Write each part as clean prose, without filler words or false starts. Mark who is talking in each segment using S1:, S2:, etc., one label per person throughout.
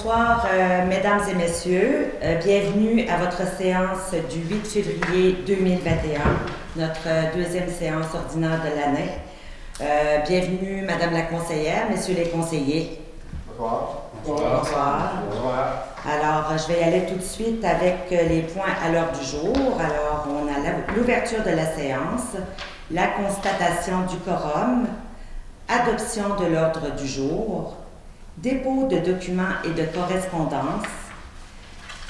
S1: Bonsoir, mesdames et messieurs. Bienvenue à votre séance du 8 février 2021, notre deuxième séance ordinaire de l'année. Bienvenue, madame la conseillère, messieurs les conseillers.
S2: Bonsoir.
S1: Bonsoir.
S2: Bonsoir.
S1: Alors, je vais y aller tout de suite avec les points à l'ordre du jour. Alors, on a l'ouverture de la séance, la constatation du quorum, adoption de l'ordre du jour, dépôt de documents et de correspondances,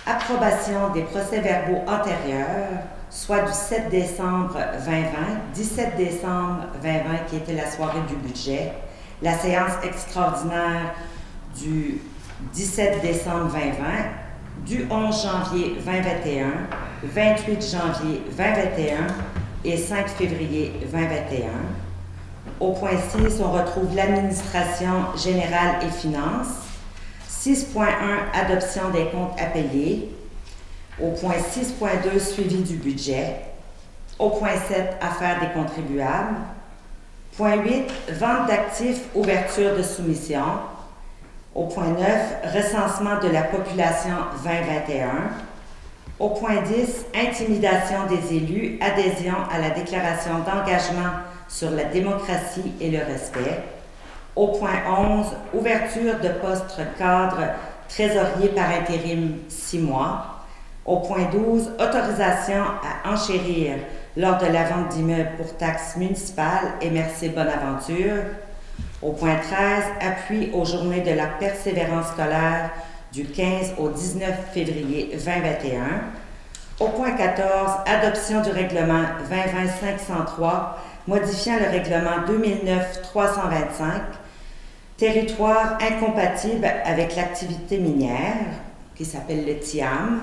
S1: approbation des procès-verbaux antérieurs, soit du 7 décembre 2020, 17 décembre 2020 qui était la soirée du budget, la séance extraordinaire du 17 décembre 2020, du 11 janvier 2021, 28 janvier 2021 et 5 février 2021. Au point 6, on retrouve l'administration générale et finances. 6.1, adoption des comptes à payer. Au point 6.2, suivi du budget. Au point 7, affaires des contribuables. Point 8, vente d'actifs, ouverture de soumission. Au point 9, recensement de la population 2021. Au point 10, intimidation des élus, adhésion à la déclaration d'engagement sur la démocratie et le respect. Au point 11, ouverture de poste cadre trésorier par intérim 6 mois. Au point 12, autorisation à enchérir lors de la vente d'immeubles pour taxes municipales et merci Bonaventure. Au point 13, appui aux journées de la persévérance scolaire du 15 au 19 février 2021. Au point 14, adoption du règlement 2020-503 modifiant le règlement 2009-325, territoire incompatible avec l'activité minière, qui s'appelle le TIAM.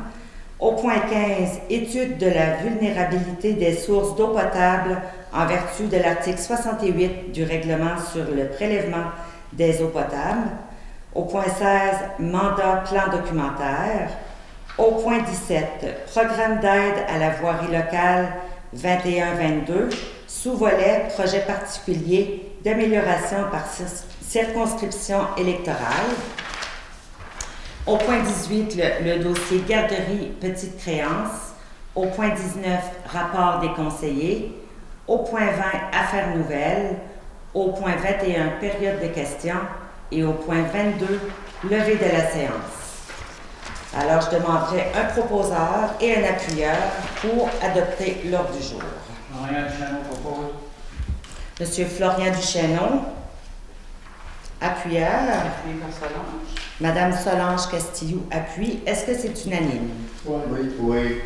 S1: Au point 15, étude de la vulnérabilité des sources d'eau potable en vertu de l'article 68 du règlement sur le prélèvement des eaux potables. Au point 16, mandat plan documentaire. Au point 17, programme d'aide à la voirie locale 21-22, sous-volet projet particulier d'amélioration par circonscription électorale. Au point 18, le dossier garderie petite créance. Au point 19, rapport des conseillers. Au point 20, affaires nouvelles. Au point 21, période de questions. Et au point 22, levée de la séance. Alors, je demanderai un proposeur et un appuyeur pour adopter l'ordre du jour.
S2: Florian Duchesneau propose.
S1: Monsieur Florian Duchesneau, appuyeur.
S2: Appuyé par Solange.
S1: Madame Solange Castillou, appuie. Est-ce que c'est unanime?
S2: Oui. Oui.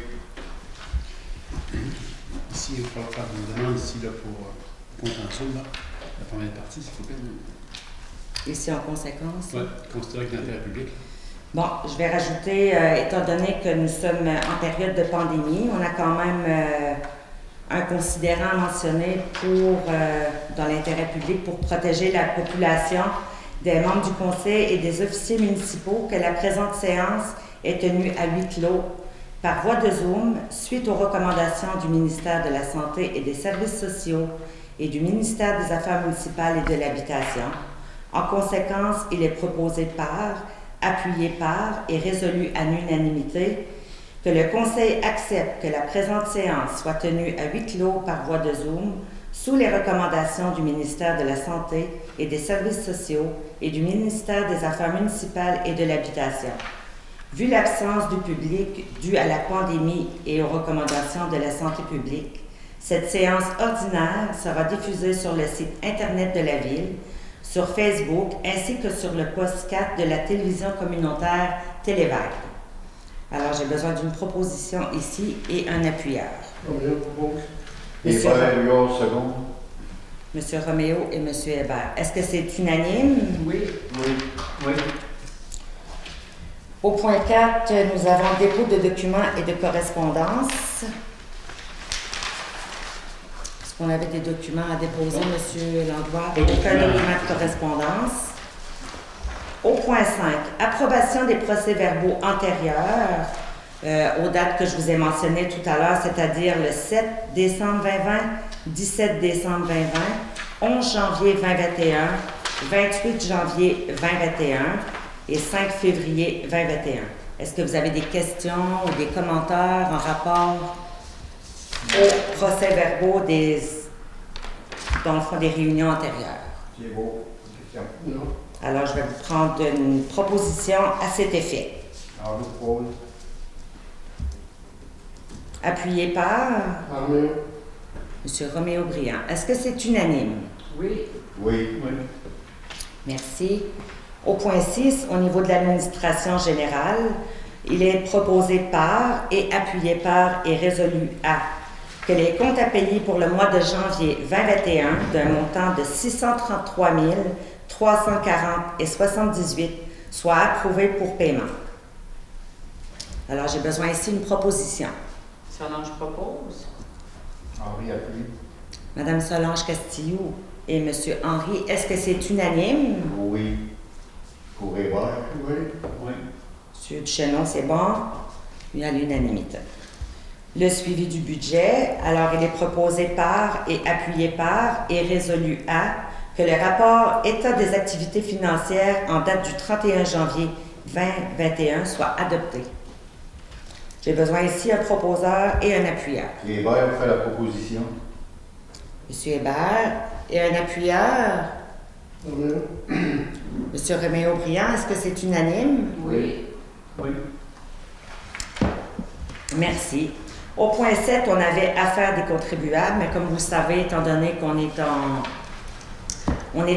S3: Ici, il va faire une demande ici là, pour contentieux, là, la première partie, s'il vous plaît.
S1: Ici, en conséquence?
S3: Oui, considéré que l'intérêt public.
S1: Bon, je vais rajouter, étant donné que nous sommes en période de pandémie, on a quand même un considérant mentionné pour, dans l'intérêt public pour protéger la population des membres du conseil et des officiers municipaux que la présente séance est tenue à huis clos par voie de Zoom suite aux recommandations du ministère de la Santé et des Services sociaux et du ministère des Affaires municipales et de l'Habitation. En conséquence, il est proposé par, appuyé par et résolu à l'unanimité que le Conseil accepte que la présente séance soit tenue à huis clos par voie de Zoom sous les recommandations du ministère de la Santé et des Services sociaux et du ministère des Affaires municipales et de l'Habitation. Vu l'absence du public due à la pandémie et aux recommandations de la santé publique, cette séance ordinaire sera diffusée sur le site Internet de la Ville, sur Facebook ainsi que sur le poste 4 de la télévision communautaire Télévague. Alors, j'ai besoin d'une proposition ici et un appuyeur.
S2: Je propose.
S1: Monsieur
S2: Hébert, second.
S1: Monsieur Roméo et Monsieur Hébert. Est-ce que c'est unanime?
S2: Oui. Oui. Oui.
S1: Au point 4, nous avons dépôt de documents et de correspondances. Est-ce qu'on avait des documents à déposer, Monsieur Langlois? Aucun document de correspondance. Au point 5, approbation des procès-verbaux antérieurs aux dates que je vous ai mentionnées tout à l'heure, c'est-à-dire le 7 décembre 2020, 17 décembre 2020, 11 janvier 2021, 28 janvier 2021, et 5 février 2021. Est-ce que vous avez des questions ou des commentaires en rapport aux procès-verbaux dans le fond des réunions antérieures?
S2: C'est beau. Question.
S3: Non.
S1: Alors, je vais vous prendre une proposition à cet effet.
S2: Henri propose.
S1: Appuyé par
S2: Henri.
S1: M. Roméo Briand. Est-ce que c'est unanime?
S4: Oui.
S2: Oui.
S3: Oui.
S1: Merci. Au point 6, au niveau de l'administration générale, il est proposé par et appuyé par et résolu à que les comptes à payer pour le mois de janvier 2021 d'un montant de 633 340,78 soient approuvés pour paiement. Alors, j'ai besoin ici d'une proposition.
S4: Solange propose.
S2: Henri appuie.
S1: Madame Solange Castillo et Monsieur Henry, est-ce que c'est unanime?
S2: Oui. Pour Hébert.
S3: Oui. Oui.
S1: Monsieur Duchesneau, c'est bon? Il y a l'unanimité. Le suivi du budget, alors il est proposé par et appuyé par et résolu à que le rapport État des activités financières en date du 31 janvier 2021 soit adopté. J'ai besoin ici d'un proposeur et un appuyeur.
S2: Hébert fait la proposition.
S1: Monsieur Hébert et un appuyeur. Monsieur Roméo Briand, est-ce que c'est unanime?
S4: Oui.
S3: Oui.
S1: Merci. Au point 7, on avait affaire des contribuables, mais comme vous le savez, étant donné qu'on est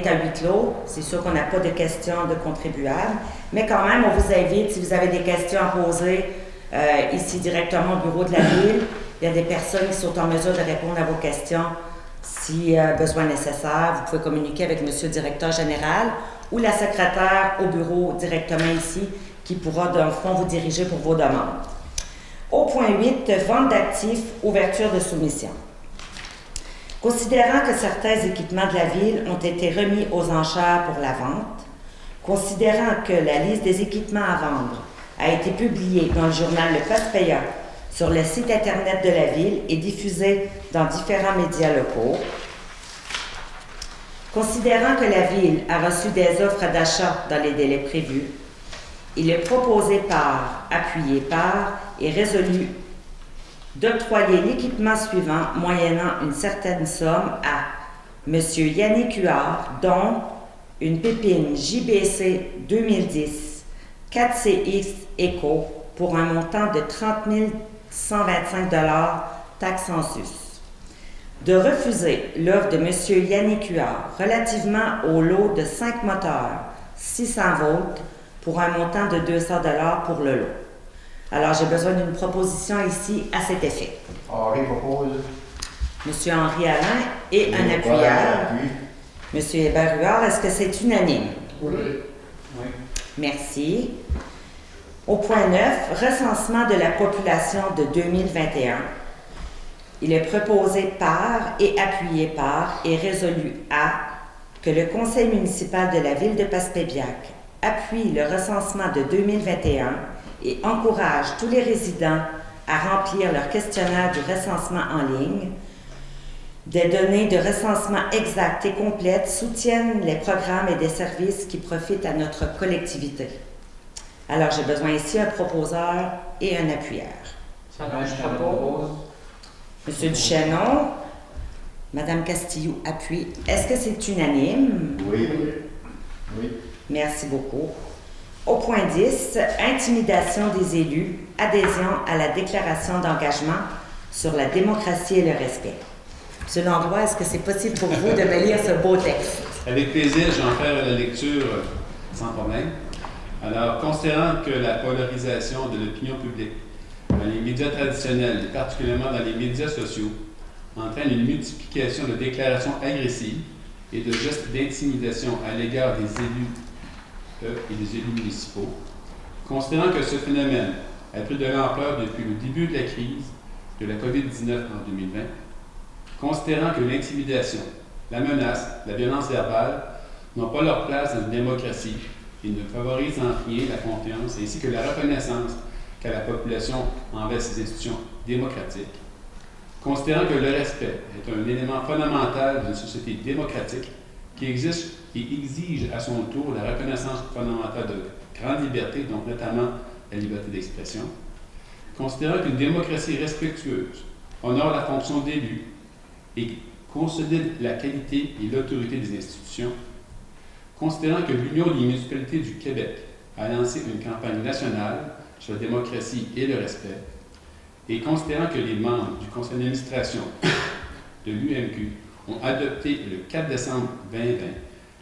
S1: à huis clos, c'est sûr qu'on n'a pas de questions de contribuables, mais quand même, on vous invite, si vous avez des questions à poser ici directement au bureau de la Ville, il y a des personnes qui sont en mesure de répondre à vos questions si besoin nécessaire. Vous pouvez communiquer avec Monsieur le directeur général ou la secrétaire au bureau directement ici qui pourra, dans le fond, vous diriger pour vos demandes. Au point 8, vente d'actifs, ouverture de soumission. Considérant que certains équipements de la Ville ont été remis aux enchères pour la vente, considérant que la liste des équipements à vendre a été publiée dans le journal Le Poste Payant sur le site Internet de la Ville et diffusée dans différents médias locaux, considérant que la Ville a reçu des offres d'achat dans les délais prévus, il est proposé par, appuyé par et résolu d'octroyer l'équipement suivant moyennant une certaine somme à M. Yannick Huard, dont une pépine JBC 2010 4CX Eco pour un montant de 30 125 taxes en sus. De refuser l'offre de M. Yannick Huard relativement au lot de 5 moteurs 600 volts pour un montant de 200 pour le lot. Alors, j'ai besoin d'une proposition ici à cet effet.
S2: Henri propose.
S1: Monsieur Henri Alain et un
S2: Hébert
S1: appuyeur.
S2: appuie.
S1: Monsieur Hébert Huard, est-ce que c'est unanime?
S3: Oui. Oui.
S1: Merci. Au point 9, recensement de la population de 2021. Il est proposé par et appuyé par et résolu à que le Conseil municipal de la Ville de Passepébiac appuie le recensement de 2021 et encourage tous les résidents à remplir leur questionnaire du recensement en ligne. Des données de recensement exactes et complètes soutiennent les programmes et des services qui profitent à notre collectivité. Alors, j'ai besoin ici d'un proposeur et un appuyeur.
S4: Solange propose.
S1: Monsieur Duchesneau, Madame Castillo appuie. Est-ce que c'est unanime?
S2: Oui. Oui.
S1: Merci beaucoup. Au point 10, intimidation des élus, adhésion à la déclaration d'engagement sur la démocratie et le respect. Monsieur Landrois, est-ce que c'est possible pour vous de me lire ce beau texte?
S3: Avec plaisir, je vais en faire la lecture sans problème. Alors, considérant que la polarisation de l'opinion publique dans les médias traditionnels, et particulièrement dans les médias sociaux, entraîne une multiplication de déclarations agressives et de gestes d'intimidation à l'égard des élus et des élus municipaux, considérant que ce phénomène a pris de l'ampleur depuis le début de la crise de la COVID-19 en 2020, considérant que l'intimidation, la menace, la violence verbale n'ont pas leur place dans une démocratie et ne favorisent en rien la confiance ainsi que la reconnaissance qu'a la population envers ces institutions démocratiques, considérant que le respect est un élément fondamental d'une société démocratique qui exige à son tour la reconnaissance fondamentale grande liberté, donc notamment la liberté d'expression. Considérant qu'une démocratie respectueuse honore la fonction d'élu et consolide la qualité et l'autorité des institutions. Considérant que l'Union des municipalités du Québec a lancé une campagne nationale sur la démocratie et le respect, et considérant que les membres du conseil d'administration de l'UMQ ont adopté le 4 décembre 2020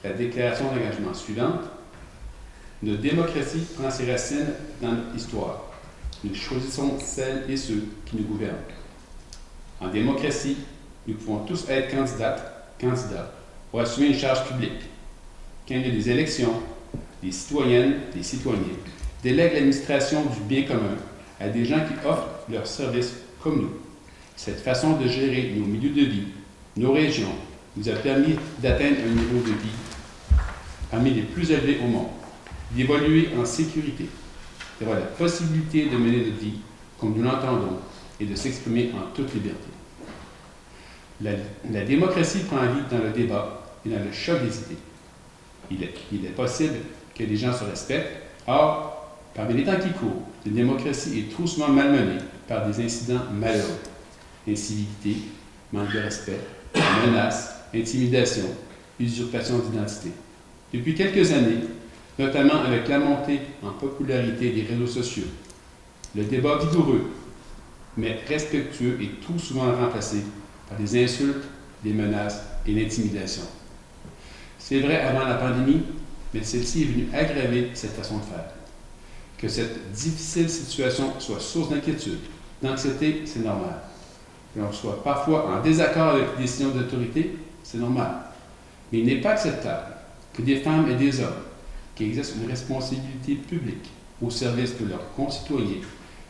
S3: la déclaration d'engagement suivante, notre démocratie prend ses racines dans notre histoire. Nous choisissons celles et ceux qui nous gouvernent. En démocratie, nous pouvons tous être candidats pour assumer une charge publique. Quand il y a des élections, les citoyennes, les citoyens délèguent l'administration du bien commun à des gens qui offrent leurs services comme nous. Cette façon de gérer nos milieux de vie, nos régions, nous a permis d'atteindre un niveau de vie parmi les plus élevés au monde, d'évoluer en sécurité, d'avoir la possibilité de mener notre vie comme nous l'entendons et de s'exprimer en toute liberté. La démocratie prend vie dans le débat et dans le choc des idées. Il est possible que les gens se respectent. Or, parmi les temps qui courent, la démocratie est trop souvent malmenée par des incidents malheureux. Incivilité, manque de respect, menaces, intimidation, usurpation d'identité. Depuis quelques années, notamment avec la montée en popularité des réseaux sociaux, le débat vigoureux, mais respectueux est trop souvent remplacé par des insultes, des menaces et l'intimidation. C'est vrai avant la pandémie, mais celle-ci est venue aggraver cette façon de faire. Que cette difficile situation soit source d'inquiétude, d'anxiété, c'est normal. Que l'on soit parfois en désaccord avec les décisions d'autorité, c'est normal. Mais il n'est pas acceptable que des femmes et des hommes qui exercent une responsabilité publique au service de leurs concitoyens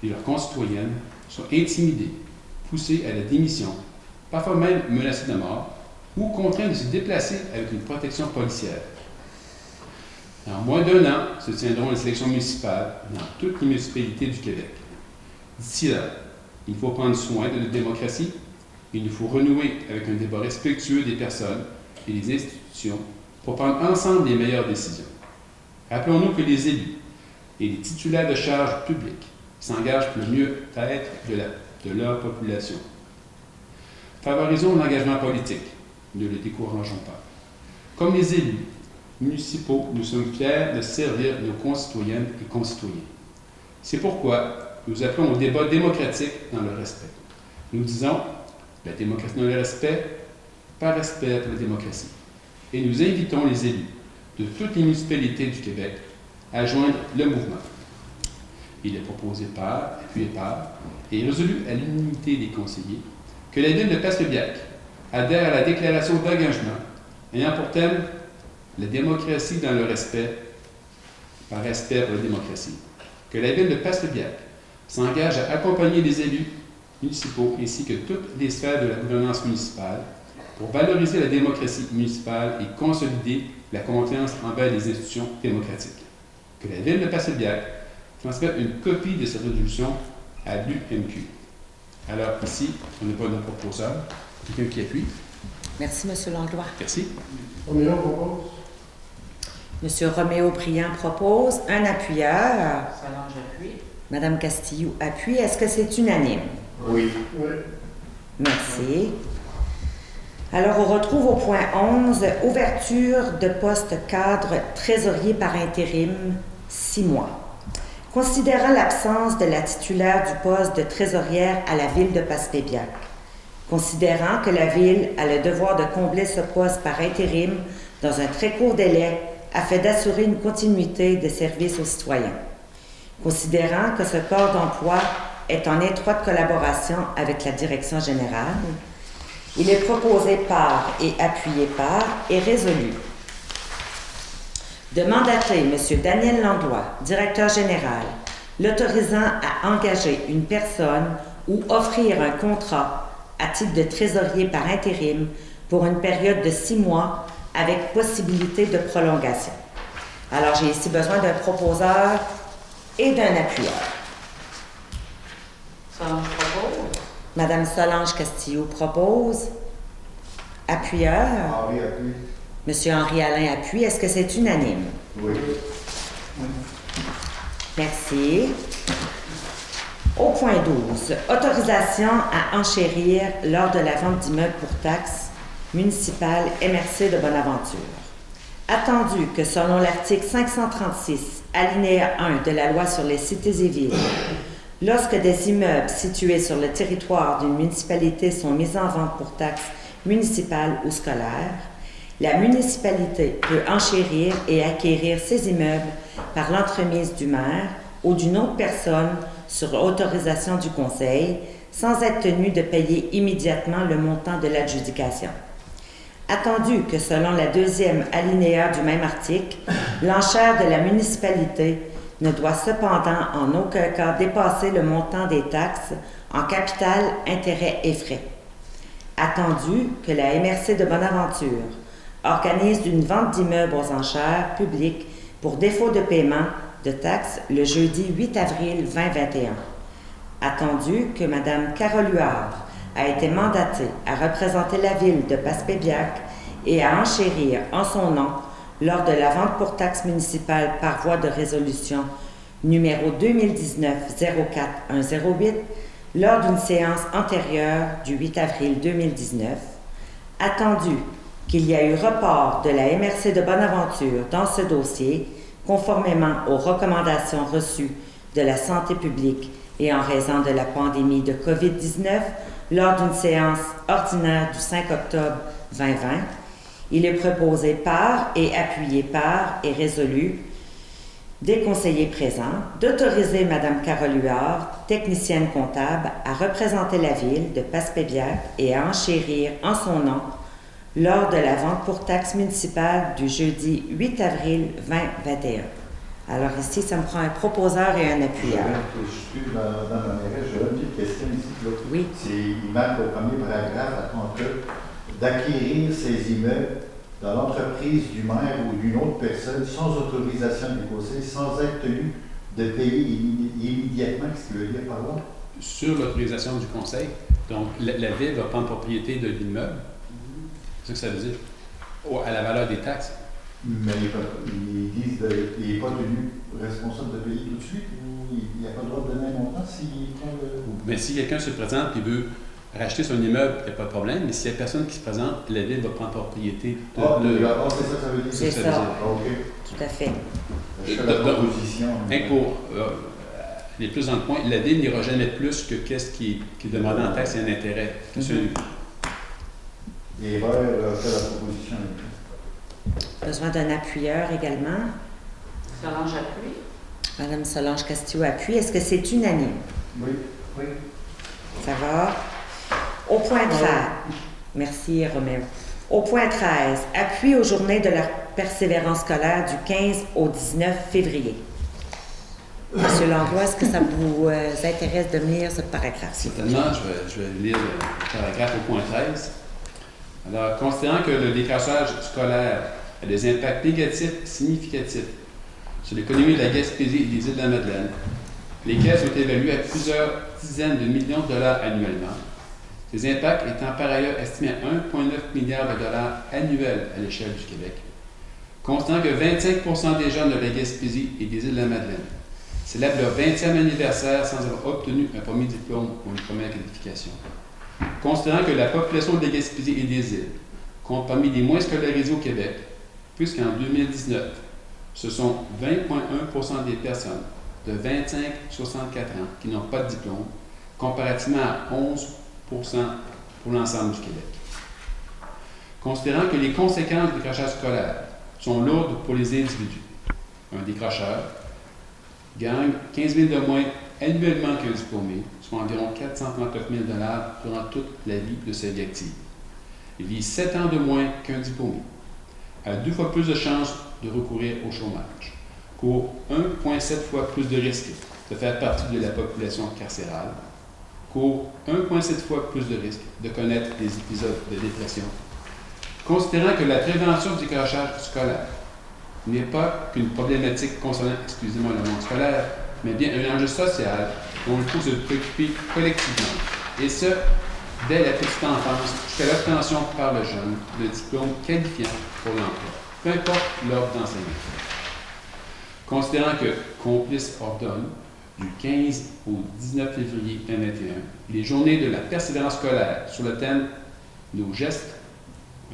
S3: et leurs concitoyennes soient intimidés, poussés à la démission, parfois même menacés de mort, ou contraints de se déplacer avec une protection policière. En moins d'1 an se tiendront les élections municipales dans toutes les municipalités du Québec. D'ici là, il faut prendre soin de notre démocratie. Il nous faut renouer avec un débat respectueux des personnes et des institutions pour prendre ensemble les meilleures décisions. Rappelons-nous que les élus et les titulaires de charges publiques s'engagent pour le mieux-être de leur population. Favorisons l'engagement politique, ne le décourageons pas. Comme les élus municipaux, nous sommes fiers de servir nos concitoyennes et concitoyens. C'est pourquoi nous appelons au débat démocratique dans le respect. Nous disons la démocratie dans le respect, par respect pour la démocratie. Et nous invitons les élus de toutes les municipalités du Québec à joindre le mouvement. Il est proposé par, appuyé par, et résolu à l'unanimité des conseillers que la ville de Passepébiac adhère à la déclaration d'engagement ayant pour thème la démocratie dans le respect, par respect pour la démocratie. Que la ville de Passepébiac s'engage à accompagner les élus municipaux ainsi que toutes les sphères de la gouvernance municipale pour valoriser la démocratie municipale et consolider la confiance envers les institutions démocratiques. Que la ville de Passepébiac transmette une copie de cette résolution à l'UMQ. Alors ici, on n'est pas de proposeur. Quelqu'un qui appuie.
S1: Merci, M. Langlois.
S3: Merci.
S2: Roméo propose.
S1: M. Roméo-Briand propose. Un appuyeur.
S4: Solange appuie.
S1: Mme Castillo appuie. Est-ce que c'est unanime?
S2: Oui.
S5: Oui.
S1: Merci. Alors, on retrouve au point 11, ouverture de poste cadre trésorier par intérim, 6 mois. Considérant l'absence de la titulaire du poste de trésorière à la ville de Passepébiac, considérant que la ville a le devoir de combler ce poste par intérim dans un très court délai afin d'assurer une continuité de service aux citoyens, considérant que ce corps d'emploi est en étroite collaboration avec la direction générale, il est proposé par et appuyé par et résolu de mandater M. Daniel Langlois, directeur général, l'autorisant à engager une personne ou offrir un contrat à titre de trésorier par intérim pour une période de 6 mois avec possibilité de prolongation. Alors, j'ai ici besoin d'un proposeur et d'un appuyeur.
S4: Solange propose.
S1: Madame Solange Castillo propose. Appuyeur.
S2: Henri appuie.
S1: Monsieur Henri-Alain appuie. Est-ce que c'est unanime?
S2: Oui.
S1: Merci. Au point 12, autorisation à enchérir lors de la vente d'immeubles pour taxes municipales MRC de Bonaventure. Attendu que selon l'article 536, alinéa 1 de la loi sur les cités et villes, lorsque des immeubles situés sur le territoire d'une municipalité sont mis en vente pour taxes municipales ou scolaires, la municipalité peut enchérir et acquérir ces immeubles par l'entremise du maire ou d'une autre personne sur autorisation du conseil, sans être tenu de payer immédiatement le montant de l'adjudication. Attendu que selon la deuxième alinéa du même article, l'enchère de la municipalité ne doit cependant en aucun cas dépasser le montant des taxes en capital, intérêts et frais. Attendu que la MRC de Bonaventure organise une vente d'immeubles aux enchères publiques pour défaut de paiement de taxes le jeudi 8 avril 2021. Attendu que Mme Carole Huard a été mandatée à représenter la ville de Passepébiac et à enchérir en son nom lors de la vente pour taxes municipales par voie de résolution numéro 2019-04108 lors d'une séance antérieure du 8 avril 2019. Attendu qu'il y a eu report de la MRC de Bonaventure dans ce dossier, conformément aux recommandations reçues de la santé publique et en raison de la pandémie de COVID-19 lors d'une séance ordinaire du 5 octobre 2020, il est proposé par et appuyé par et résolu des conseillers présents d'autoriser Mme Carole Huard, technicienne comptable, à représenter la ville de Passepébiac et à enchérir en son nom lors de la vente pour taxes municipales du jeudi 8 avril 2021. Alors ici, ça me prend un proposeur et un appuyeur.
S2: Je suis dans la mairesse, j'ai une petite question ici. Là.
S1: Oui.
S2: Il marque au premier paragraphe, attends que d'acquérir ces immeubles dans l'entreprise du maire ou d'une autre personne sans autorisation du conseil, sans être tenu de payer immédiatement, qu'est-ce qu'il veut dire par là?
S3: Sur l'autorisation du conseil, donc la ville va prendre propriété de l'immeuble. C'est ce que ça veut dire. À la valeur des taxes.
S2: Mais ils disent qu'il n'est pas tenu responsable de payer tout de suite ou il n'a pas le droit de donner un montant s'il prend le...
S3: Mais si quelqu'un se présente et veut racheter son immeuble, il n'y a pas de problème. Mais s'il y a personne qui se présente, la ville va prendre propriété de...
S2: c'est ça que ça veut dire?
S1: C'est ça.
S2: OK.
S1: Tout à fait.
S2: Je fais la proposition.
S3: Pour aller plus dans le point, la ville n'ira jamais plus que qu'est-ce qui est demandé en taxe et en intérêt.
S2: Et Vert a fait la proposition.
S1: Besoin d'un appuyeur également.
S4: Solange appuie.
S1: Madame Solange Castillo appuie. Est-ce que c'est unanime?
S2: Oui. Oui.
S1: Ça va? Au point 13. Merci, Roméo. Au point 13. Appui aux journées de la persévérance scolaire du 15 au 19 février. Monsieur Langlois, est-ce que ça vous intéresse de lire ce paragraphe?
S3: Certainement, je vais lire le paragraphe au point 13. Alors, considérant que le décrochage scolaire a des impacts négatifs significatifs sur l'économie de la Gaspésie et des îles de la Madeleine, lesquels sont évalués à plusieurs dizaines de millions de dollars annuellement, ces impacts étant par ailleurs estimés à 1,9 milliard de dollars annuels à l'échelle du Québec, considérant que 25% des jeunes de la Gaspésie et des îles de la Madeleine célèbrent leur 20e anniversaire sans avoir obtenu un premier diplôme ou une première qualification. Considérant que la population de la Gaspésie et des îles compte parmi les moins scolarisées au Québec, puisqu'en 2019, ce sont 20,1% des personnes de 25-64 ans qui n'ont pas de diplôme, comparativement à 11% pour l'ensemble du Québec. Considérant que les conséquences du décrochage scolaire sont lourdes pour les individus, un décrocheur gagne 15 000 de moins annuellement qu'un diplômé, soit environ 439 000 durant toute la vie de sa vie active. Il vit 7 ans de moins qu'un diplômé, a 2 fois plus de chances de recourir au chômage, court 1,7 fois plus de risques de faire partie de la population carcérale, court 1,7 fois plus de risques de connaître des épisodes de dépression. Considérant que la prévention du décrochage scolaire n'est pas qu'une problématique concernant exclusivement le monde scolaire, mais bien un enjeu social dont il faut se préoccuper collectivement, et ce, dès la petite enfance jusqu'à l'obtention par le jeune de diplômes qualifiants pour l'emploi, peu importe l'ordre d'enseignement. Considérant que Complice ordonne, du 15 au 19 février 2021, les journées de la persévérance scolaire sur le thème « Nos gestes,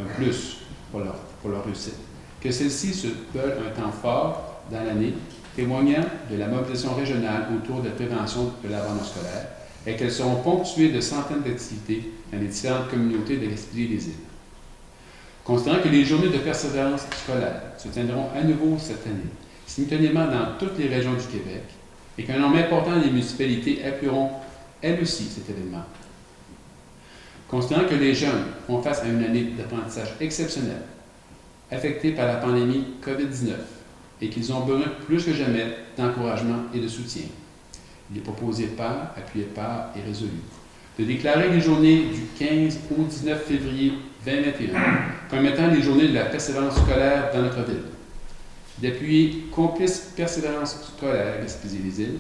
S3: un plus pour leur réussite », que celles-ci se veulent un temps fort dans l'année, témoignant de la mobilisation régionale autour de la prévention de l'abandon scolaire, et qu'elles seront ponctuées de centaines d'activités dans les différentes communautés de Gaspésie-les-Îles. Considérant que les journées de persévérance scolaire se tiendront à nouveau cette année, simultanément dans toutes les régions du Québec, et qu'un nombre important des municipalités appuieront elles aussi cet événement. Considérant que les jeunes font face à une année d'apprentissage exceptionnelle, affectés par la pandémie COVID-19, et qu'ils ont besoin plus que jamais d'encouragement et de soutien, il est proposé par, appuyé par et résolu de déclarer les journées du 15 au 19 février 2021 comme étant les journées de la persévérance scolaire dans notre ville, d'appuyer Complice Persévérance scolaire Gaspésie-les-Îles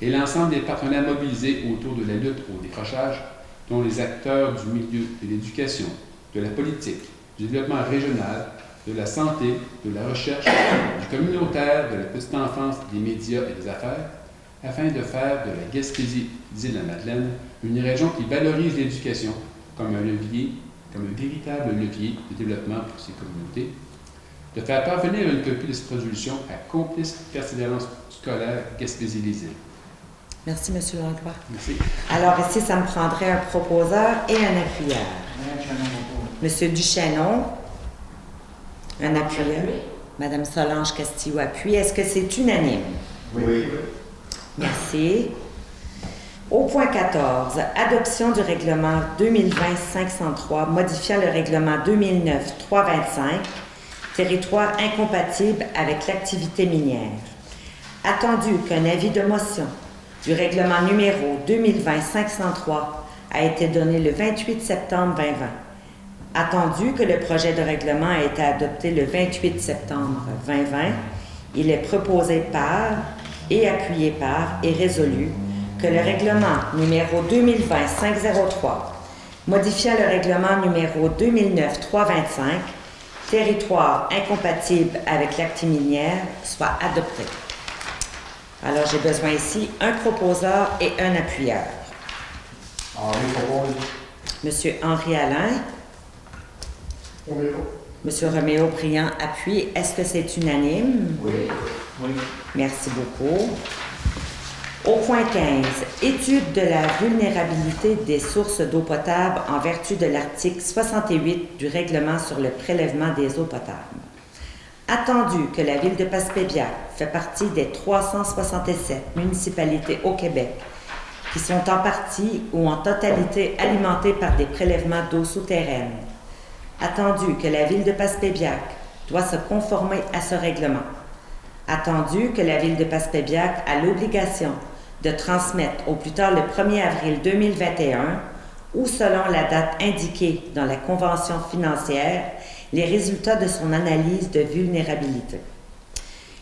S3: et l'ensemble des partenaires mobilisés autour de la lutte au décrochage, dont les acteurs du milieu de l'éducation, de la politique, du développement régional, de la santé, de la recherche, du communautaire, de la petite enfance, des médias et des affaires, afin de faire de la Gaspésie-Îles-de-la-Madeleine une région qui valorise l'éducation comme un levier, comme un véritable levier de développement pour ses communautés, de faire parvenir une copie de cette résolution à Complice Persévérance scolaire Gaspésie-les-Îles.
S1: Merci, M. Langlois.
S3: Merci.
S1: Alors ici, ça me prendrait un proposeur et un appuyeur. M. Duchesneau, un appuyeur. Mme Solange Castillo appuie. Est-ce que c'est unanime?
S2: Oui.
S1: Merci. Au point 14, adoption du règlement 2020-503 modifiant le règlement 2009-325, territoire incompatible avec l'activité minière. Attendu qu'un avis de motion du règlement numéro 2020-503 a été donné le 28 septembre 2020. Attendu que le projet de règlement a été adopté le 28 septembre 2020, il est proposé par et appuyé par et résolu que le règlement numéro 2020-503 modifiant le règlement numéro 2009-325, territoire incompatible avec l'activité minière, soit adopté. Alors, j'ai besoin ici un proposeur et un appuyeur.
S2: Henri propose.
S1: Monsieur Henri Alain. Monsieur Roméo Briand appuie. Est-ce que c'est unanime?
S2: Oui. Oui.
S1: Merci beaucoup. Au point 15, étude de la vulnérabilité des sources d'eau potable en vertu de l'article 68 du règlement sur le prélèvement des eaux potables. Attendu que la ville de Passepébiac fait partie des 367 municipalités au Québec qui sont en partie ou en totalité alimentées par des prélèvements d'eau souterraine. Attendu que la ville de Passepébiac doit se conformer à ce règlement. Attendu que la ville de Passepébiac a l'obligation de transmettre au plus tard le 1er avril 2021 ou selon la date indiquée dans la convention financière les résultats de son analyse de vulnérabilité.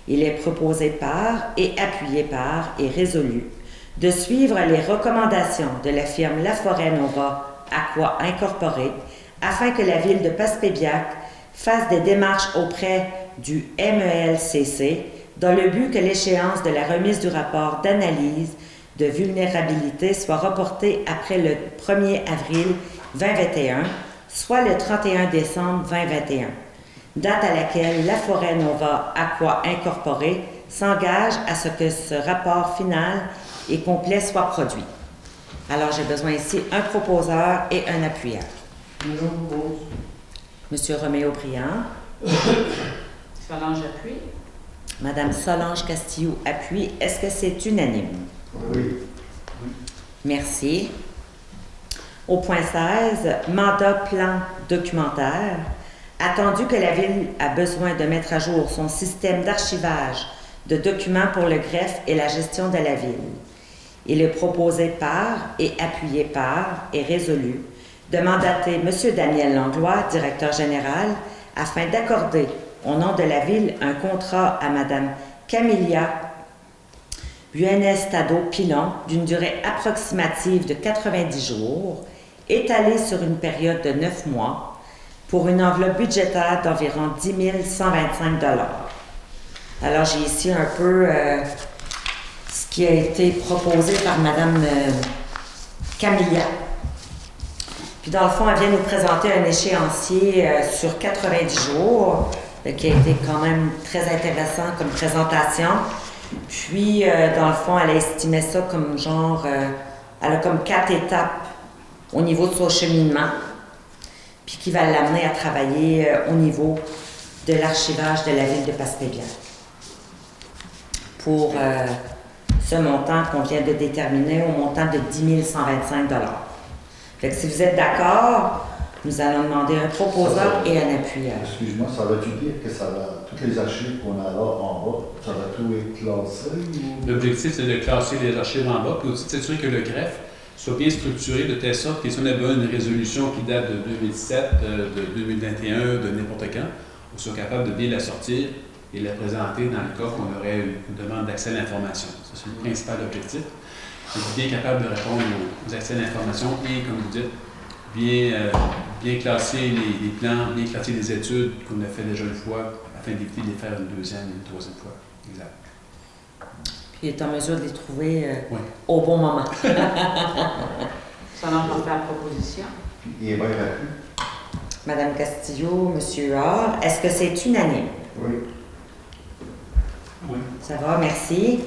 S1: Il est proposé par et appuyé par et résolu de suivre les recommandations de la firme Laforêt-Nova Aqua Incorporée afin que la ville de Passepébiac fasse des démarches auprès du MELCC dans le but que l'échéance de la remise du rapport d'analyse de vulnérabilité soit reportée après le 1er avril 2021, soit le 31 décembre 2021, date à laquelle Laforêt-Nova Aqua Incorporée s'engage à ce que ce rapport final et complet soit produit. Alors, j'ai besoin ici un proposeur et un appuyeur. Monsieur Roméo Briand.
S4: Solange appuie.
S1: Madame Solange Castillo appuie. Est-ce que c'est unanime?
S2: Oui.
S1: Merci. Au point 16, mandat plan documentaire. Attendu que la Ville a besoin de mettre à jour son système d'archivage de documents pour le greffe et la gestion de la Ville. Il est proposé par et appuyé par et résolu de mandater M. Daniel Langlois, directeur général, afin d'accorder au nom de la Ville un contrat à Mme Camilla Buenestado-Pilon d'une durée approximative de 90 jours, étalée sur une période de 9 mois, pour une enveloppe budgétaire d'environ 10 125 $. Alors, j'ai ici un peu ce qui a été proposé par Mme Camilla. Puis, dans le fond, elle vient nous présenter un échéancier sur 90 jours, qui a été quand même très intéressant comme présentation. Puis, dans le fond, elle a estimé ça comme genre, elle a comme 4 étapes au niveau de son cheminement, puis qui va l'amener à travailler au niveau de l'archivage de la ville de Passepébiac. Pour ce montant qu'on vient de déterminer au montant de 10 125 $. Fait que si vous êtes d'accord, nous allons demander un proposeur et un appuyeur.
S2: Excuse-moi, ça veut-tu dire que ça va, toutes les archives qu'on a là en bas, ça va tout être classé? Ou...
S3: L'objectif, c'est de classer les archives en bas, puis aussi de s'assurer que le greffe soit bien structuré de telle sorte que si on a besoin d'une résolution qui date de 2017, de 2021, de n'importe quand, on soit capable de bien la sortir et la présenter dans le cas qu'on aurait une demande d'accès à l'information. Ça, c'est le principal objectif. Être bien capable de répondre aux accès à l'information et, comme vous dites, bien classer les plans, bien classer les études qu'on a fait déjà une fois, afin d'éviter de les faire une deuxième, une troisième fois. Exact.
S1: Puis il est en mesure de les trouver
S3: Oui.
S1: au bon moment.
S4: Selon on fait la proposition.
S2: Il est bien rapide.
S1: Madame Castillo, Monsieur Huard, est-ce que c'est unanime?
S2: Oui.
S3: Oui.
S1: Ça va, merci.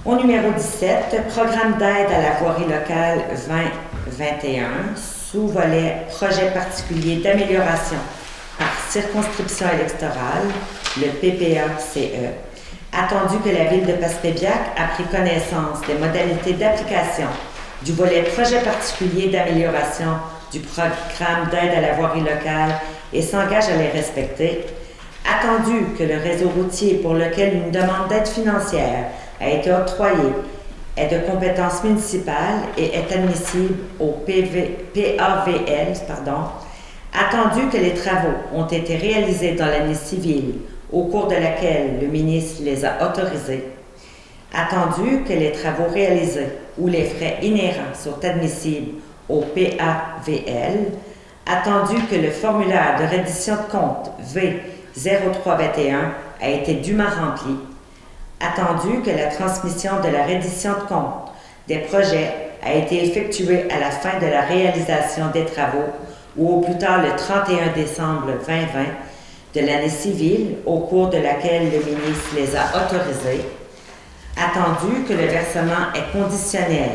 S1: Au numéro 17, programme d'aide à la voirie locale 2021, sous-volet projet particulier d'amélioration par circonscription électorale, le PPA-CE. Attendu que la ville de Passepébiac a pris connaissance des modalités d'application du volet projet particulier d'amélioration du programme d'aide à la voirie locale et s'engage à les respecter. Attendu que le réseau routier pour lequel une demande d'aide financière a été octroyée est de compétence municipale et est admissible au PAVL. Attendu que les travaux ont été réalisés dans l'année civile au cours de laquelle le ministre les a autorisés. Attendu que les travaux réalisés ou les frais inhérents sont admissibles au PAVL. Attendu que le formulaire de reddition de compte V0321 a été dûment rempli. Attendu que la transmission de la reddition de compte des projets a été effectuée à la fin de la réalisation des travaux ou au plus tard le 31 décembre 2020 de l'année civile au cours de laquelle le ministre les a autorisés. Attendu que le versement est conditionnel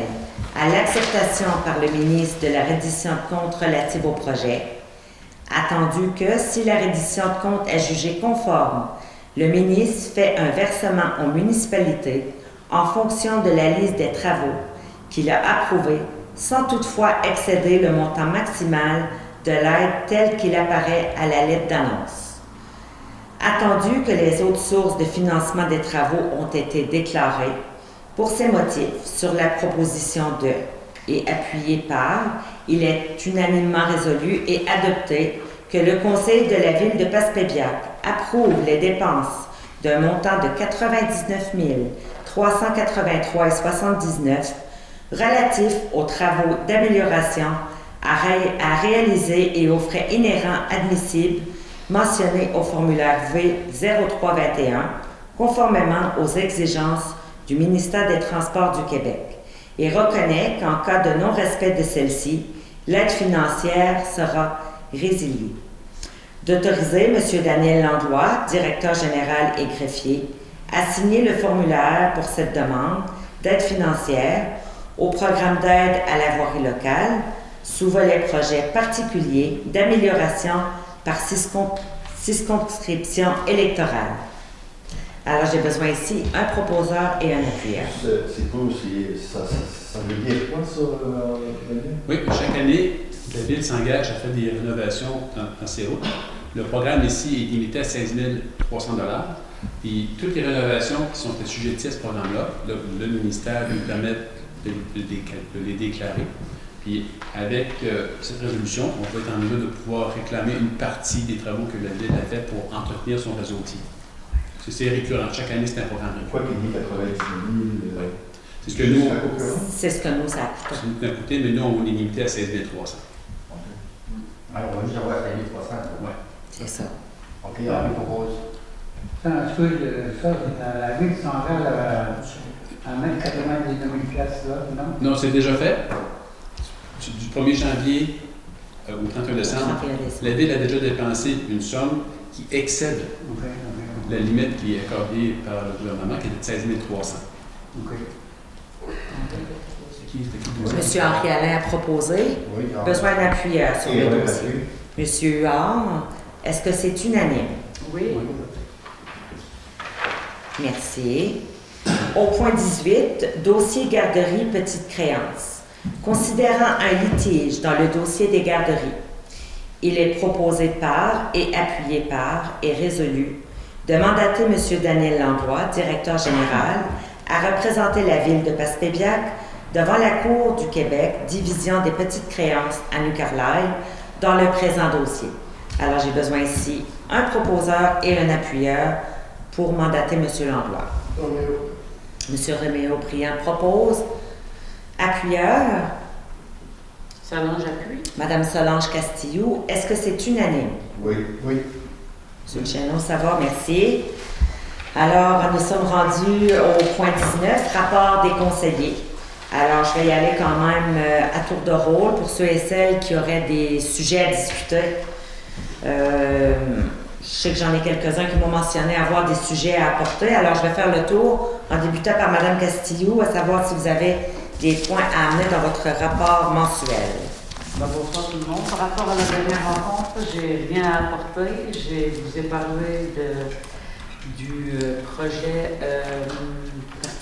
S1: à l'acceptation par le ministre de la reddition de compte relative au projet. Attendu que, si la reddition de compte est jugée conforme, le ministre fait un versement aux municipalités en fonction de la liste des travaux qu'il a approuvés, sans toutefois excéder le montant maximal de l'aide tel qu'il apparaît à la lettre d'annonce. Attendu que les autres sources de financement des travaux ont été déclarées, pour ces motifs, sur la proposition de et appuyé par, il est unanimement résolu et adopté que le Conseil de la ville de Passepébiac approuve les dépenses d'un montant de 99 383,79 relatifs aux travaux d'amélioration à réaliser et aux frais inhérents admissibles mentionnés au formulaire V0321, conformément aux exigences du ministère des Transports du Québec, et reconnaît qu'en cas de non-respect de celle-ci, l'aide financière sera résiliée. D'autoriser M. Daniel Langlois, directeur général et greffier, à signer le formulaire pour cette demande d'aide financière au programme d'aide à la voirie locale, sous volet projet particulier d'amélioration par circonscription électorale. Alors, j'ai besoin ici un proposeur et un appuyeur.
S2: C'est pas aussi. Ça veut dire quoi, ça, Daniel?
S3: Oui, chaque année, la Ville s'engage à faire des rénovations dans ses routes. Le programme ici est limité à 16 300 $. Puis toutes les rénovations qui sont assujetties à ce programme-là, le ministère nous permet de les déclarer. Puis avec cette résolution, on peut être en mesure de pouvoir réclamer une partie des travaux que la Ville a fait pour entretenir son réseau routier. C'est récurrent. Chaque année, c'est un programme récurrent.
S2: Pourquoi qu'il dit 90 000?
S3: Oui. C'est ce que nous,
S1: C'est ce que nous ça a coûté.
S3: ça nous a coûté, mais nous, on est limité à 16 300.
S5: Alors, on va juste avoir 16 300.
S3: Ouais.
S1: C'est ça.
S5: OK, on lui propose. Ça, c'est à la ville centrale à mettre 99 000 là, non?
S3: Non, c'est déjà fait. Du 1er janvier au 31 décembre,
S1: 31 décembre.
S3: la Ville a déjà dépensé une somme qui excède la limite qui est accordée par le gouvernement, qui est de 16 300.
S5: OK.
S3: C'est qui?
S1: Monsieur Henri Alain a proposé.
S2: Oui,
S1: Besoin d'appui sur
S2: Et
S1: le
S2: on
S1: dossier.
S2: là-dessus.
S1: Monsieur Huard, est-ce que c'est unanime?
S4: Oui.
S1: Merci. Au point 18, dossier garderie petite créance. Considérant un litige dans le dossier des garderies, il est proposé par et appuyé par et résolu de mandater M. Daniel Langlois, directeur général, à représenter la ville de Passepébiac devant la Cour du Québec, division des petites créances à New Carlisle, dans le présent dossier. Alors, j'ai besoin ici un proposeur et un appuyeur pour mandater M. Langlois. M. Roméo-Briand propose. Appuyeur,
S4: Solange appuie.
S1: Mme Solange Castillou, est-ce que c'est unanime?
S2: Oui. Oui.
S1: M. Chenon, ça va, merci. Alors, nous sommes rendus au point 19, rapport des conseillers. Alors, je vais y aller quand même à tour de rôle pour ceux et celles qui auraient des sujets à discuter. Je sais que j'en ai quelques-uns qui m'ont mentionné avoir des sujets à apporter. Alors, je vais faire le tour en débutant par Mme Castillou, à savoir si vous avez des points à amener dans votre rapport mensuel.
S4: Bonsoir tout le monde. Par rapport à la dernière rencontre, j'ai rien à apporter. Je vous ai parlé du projet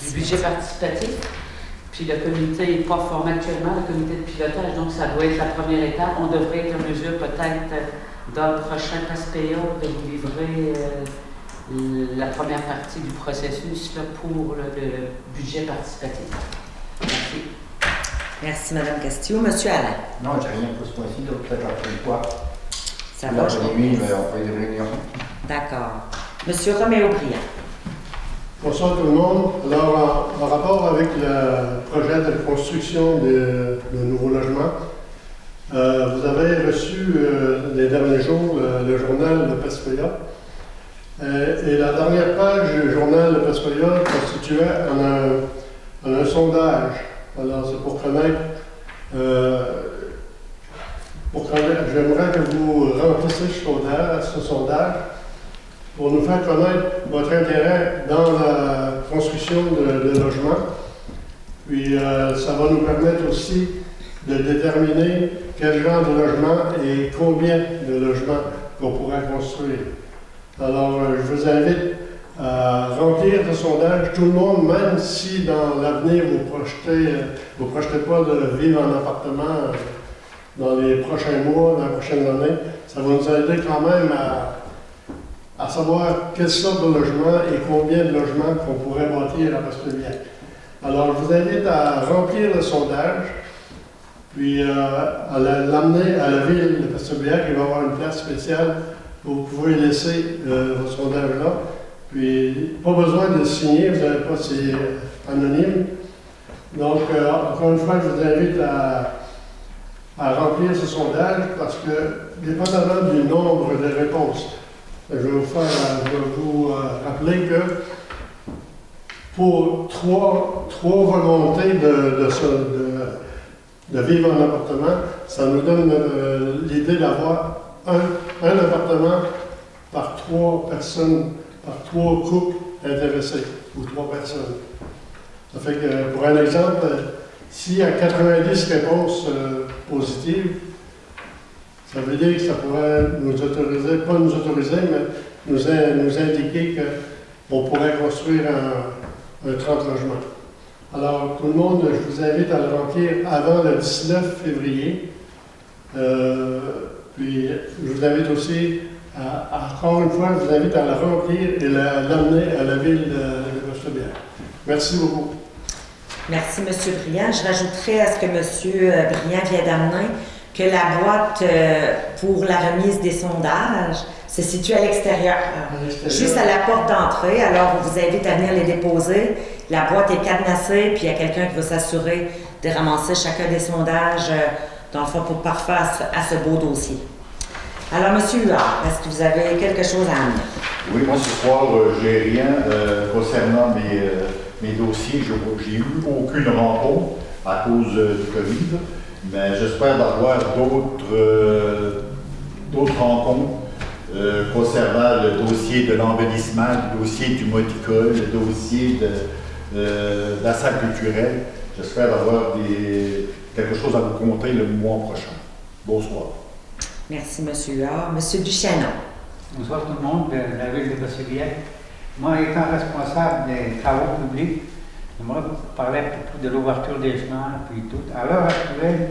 S4: du budget participatif. Puis le comité n'est pas formé actuellement, le comité de pilotage, donc ça doit être la première étape. On devrait être en mesure peut-être dans le prochain PASPEA de vous livrer la première partie du processus là, pour le budget participatif. Merci.
S1: Merci, Mme Castillou. Monsieur Alain,
S2: Non, j'ai rien pour ce point-ci, donc peut-être après quoi.
S1: ça va?
S2: L'après-midi, mais on fait des réunions.
S1: D'accord. Monsieur Roméo-Briand.
S6: Bonsoir tout le monde. Alors, en rapport avec le projet de construction de nouveaux logements, vous avez reçu les derniers jours le journal de PASPEA. Et la dernière page du journal de PASPEA constituait un sondage. Alors, c'est pour connaître, j'aimerais que vous remplissiez ce sondage pour nous faire connaître votre intérêt dans la construction de logements. Puis, ça va nous permettre aussi de déterminer quel genre de logement et combien de logements qu'on pourrait construire. Alors, je vous invite à remplir ce sondage, tout le monde, même si dans l'avenir vous projetez pas de vivre en appartement dans les prochains mois, dans les prochaines années, ça va nous aider quand même à savoir quelle sorte de logement et combien de logements qu'on pourrait bâtir à Passepébiac. Alors, je vous invite à remplir le sondage, puis à l'amener à la ville de Passepébiac. Il va y avoir une place spéciale où vous pouvez laisser votre sondage-là. Puis, pas besoin de le signer, vous n'avez pas, c'est anonyme. Donc, encore une fois, je vous invite à remplir ce sondage parce que, dépendamment du nombre de réponses, je vais vous rappeler que pour trois volontés de vivre en appartement, ça nous donne l'idée d'avoir un appartement par 3 personnes, par 3 couples intéressés, ou 3 personnes. Ça fait que, pour un exemple, s'il y a 90 réponses positives, ça veut dire que ça pourrait nous autoriser, pas nous autoriser, mais nous indiquer qu'on pourrait construire un 30 logements. Alors, tout le monde, je vous invite à le remplir avant le 19 février. Puis, je vous invite aussi, encore une fois, je vous invite à le remplir et l'amener à la ville de Passepébiac. Merci beaucoup.
S1: Merci, M. Briand. Je rajouterai à ce que M. Briand vient d'amener que la boîte pour la remise des sondages se situe à l'extérieur, juste à la porte d'entrée. Alors, on vous invite à venir les déposer. La boîte est cadenassée, puis il y a quelqu'un qui va s'assurer de ramasser chacun des sondages, dans le fond, pour parfaire à ce beau dossier. Alors, M. Huard, est-ce que vous avez quelque chose à amener?
S2: Oui, moi ce soir, j'ai rien concernant mes dossiers. J'ai eu aucune rencontre à cause du COVID, mais j'espère d'avoir d'autres rencontres concernant le dossier de l'embellissement, le dossier du moticole, le dossier de la salle culturelle. J'espère avoir quelque chose à vous conter le mois prochain. Bonsoir.
S1: Merci, M. Huard. M. Duchesneau.
S5: Bonsoir tout le monde de la ville de Bassilière. Moi, étant responsable des travaux publics, j'aimerais vous parler un peu plus de l'ouverture des chemins, puis tout. À l'heure actuelle,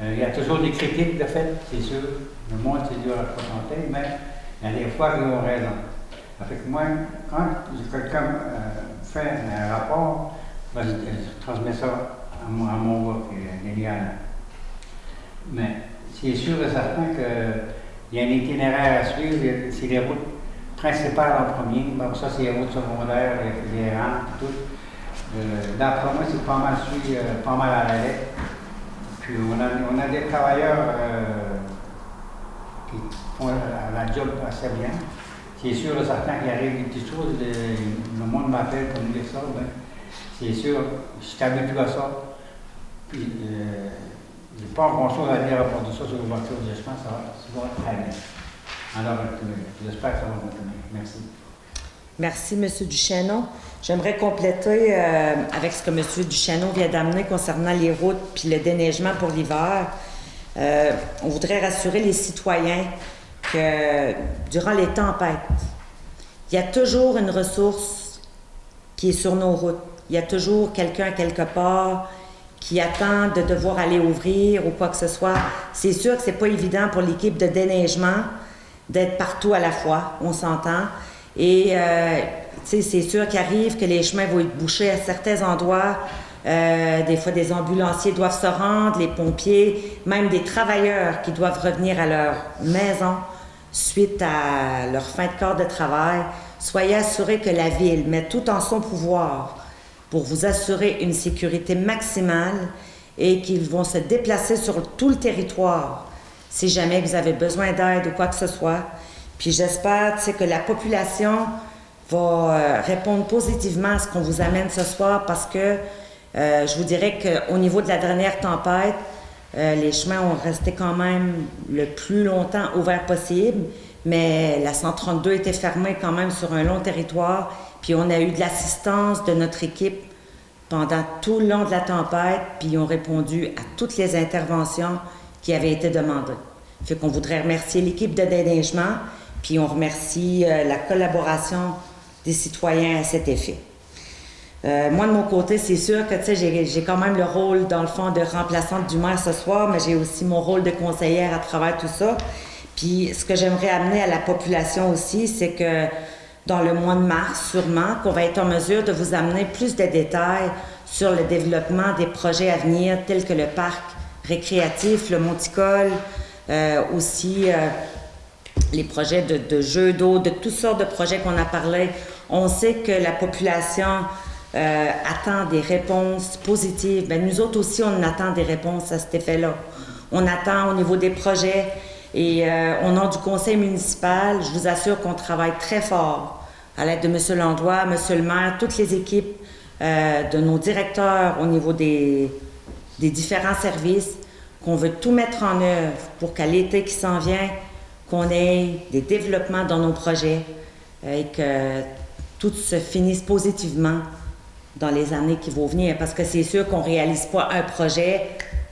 S5: il y a toujours des critiques, de fait, c'est sûr. Le monde, c'est dur à présenter, mais il y a des fois qui ont raison. Avec moi, quand quelqu'un fait un rapport, ben, je transmets ça à mon gars, qui est Liliane. Mais c'est sûr et certain qu'il y a un itinéraire à suivre, c'est les routes principales en premier, bon, ça c'est les routes secondaires, les rampes et tout. D'après moi, c'est pas mal suivi, pas mal à la lettre. Puis on a des travailleurs qui font la job assez bien. C'est sûr et certain qu'il arrive des petites choses, le monde m'appelle pour me dire ça, ben, c'est sûr, je suis habitué à ça. Puis, je n'ai pas grand-chose à dire à propos de ça sur l'ouverture des chemins, ça va très bien. Alors, j'espère que ça va continuer. Merci.
S1: Merci, M. Duchesneau. J'aimerais compléter avec ce que M. Duchesneau vient d'amener concernant les routes puis le déneigement pour l'hiver. On voudrait rassurer les citoyens que durant les tempêtes, il y a toujours une ressource qui est sur nos routes. Il y a toujours quelqu'un quelque part qui attend de devoir aller ouvrir ou quoi que ce soit. C'est sûr que c'est pas évident pour l'équipe de déneigement d'être partout à la fois, on s'entend. Et c'est sûr qu'il arrive que les chemins vont être bouchés à certains endroits. Des fois, des ambulanciers doivent se rendre, les pompiers, même des travailleurs qui doivent revenir à leur maison suite à leur fin de corps de travail. Soyez assurés que la Ville met tout en son pouvoir pour vous assurer une sécurité maximale et qu'ils vont se déplacer sur tout le territoire si jamais vous avez besoin d'aide ou quoi que ce soit. Puis j'espère que la population va répondre positivement à ce qu'on vous amène ce soir parce que je vous dirais qu'au niveau de la dernière tempête, les chemins ont resté quand même le plus longtemps ouverts possible, mais la 132 était fermée quand même sur un long territoire, puis on a eu de l'assistance de notre équipe pendant tout le long de la tempête, puis ils ont répondu à toutes les interventions qui avaient été demandées. Fait qu'on voudrait remercier l'équipe de déneigement, puis on remercie la collaboration des citoyens à cet effet. Moi, de mon côté, c'est sûr que j'ai quand même le rôle, dans le fond, de remplaçante du maire ce soir, mais j'ai aussi mon rôle de conseillère à travers tout ça. Puis ce que j'aimerais amener à la population aussi, c'est que dans le mois de mars, sûrement, qu'on va être en mesure de vous amener plus de détails sur le développement des projets à venir, tels que le parc récréatif, le monticole, aussi les projets de jeux d'eau, de toutes sortes de projets qu'on a parlé. On sait que la population attend des réponses positives. Bien, nous autres aussi, on attend des réponses à cet effet-là. On attend au niveau des projets et au nom du conseil municipal, je vous assure qu'on travaille très fort à l'aide de M. Landois, M. le maire, toutes les équipes de nos directeurs au niveau des différents services, qu'on veut tout mettre en œuvre pour qu'à l'été qui s'en vient, qu'on ait des développements dans nos projets et que tout se finisse positivement dans les années qui vont venir. Parce que c'est sûr qu'on ne réalise pas un projet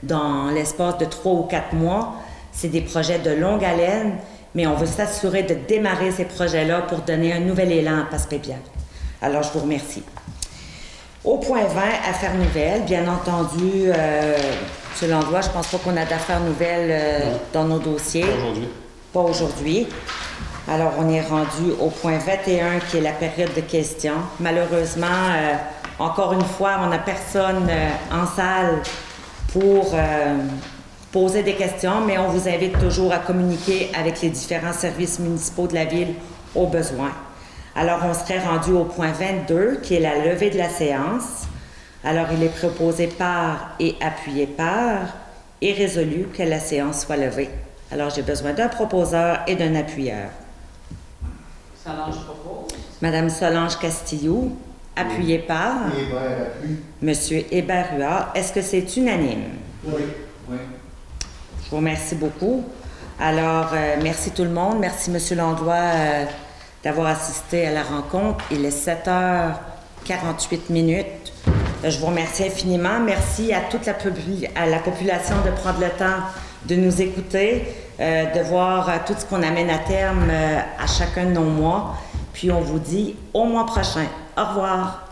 S1: dans l'espace de 3 ou 4 mois. C'est des projets de longue haleine, mais on veut s'assurer de démarrer ces projets-là pour donner un nouvel élan à Passepébiac. Alors, je vous remercie. Au point 20, affaires nouvelles, bien entendu, M. Landois, je ne pense pas qu'on a d'affaires nouvelles dans nos dossiers.
S3: Pas aujourd'hui.
S1: Pas aujourd'hui. Alors, on est rendu au point 21, qui est la période de questions. Malheureusement, encore une fois, on n'a personne en salle pour poser des questions, mais on vous invite toujours à communiquer avec les différents services municipaux de la Ville au besoin. Alors, on serait rendu au point 22, qui est la levée de la séance. Alors, il est proposé par et appuyé par et résolu que la séance soit levée. Alors, j'ai besoin d'un proposeur et d'un appuyeur.
S4: Ça, non, je propose.
S1: Madame Solange Castillo, appuyé par
S2: Hébert appuie.
S1: Monsieur Hébert Huard. Est-ce que c'est unanime?
S6: Oui.
S5: Oui.
S1: Je vous remercie beaucoup. Alors, merci tout le monde. Merci, Monsieur Langlois, d'avoir assisté à la rencontre. Il est 7h48. Je vous remercie infiniment. Merci à toute à la population de prendre le temps de nous écouter, de voir tout ce qu'on amène à terme à chacun de nos mois. Puis on vous dit au mois prochain. Au revoir.